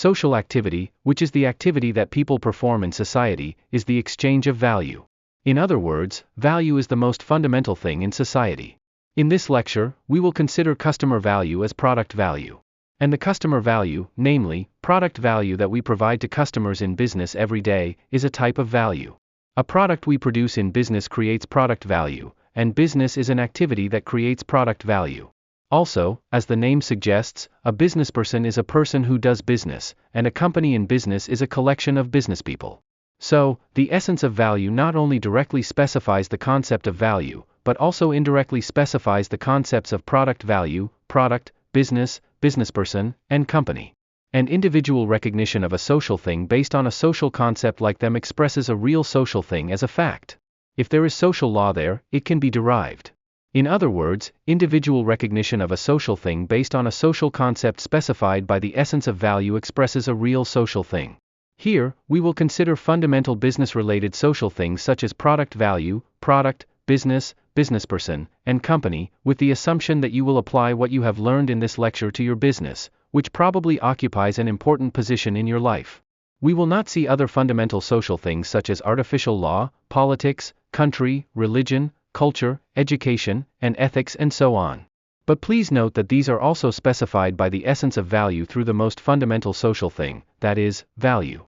social activity, which is the activity that people perform in society, is the exchange of value. In other words, value is the most fundamental thing in society. In this lecture, we will consider customer value as product value. And the customer value, namely, product value that we provide to customers in business every day, is a type of value. A product we produce in business creates product value, and business is an activity that creates product value. Also, as the name suggests, a businessperson is a person who does business, and a company in business is a collection of businesspeople. So, the essence of value not only directly specifies the concept of value, but also indirectly specifies the concepts of product value, product, business, businessperson, and company. And individual recognition of a social thing based on a social concept like them expresses a real social thing as a fact. If there is social law there, it can be derived. In other words, individual recognition of a social thing based on a social concept specified by the essence of value expresses a real social thing. Here, we will consider fundamental business-related social things such as product value, product, business, businessperson, and company, with the assumption that you will apply what you have learned in this lecture to your business, which probably occupies an important position in your life. We will not see other fundamental social things such as artificial law, politics, country, religion, culture, education, and ethics and so on. But please note that these are also specified by the essence of value through the most fundamental social thing, that is, value.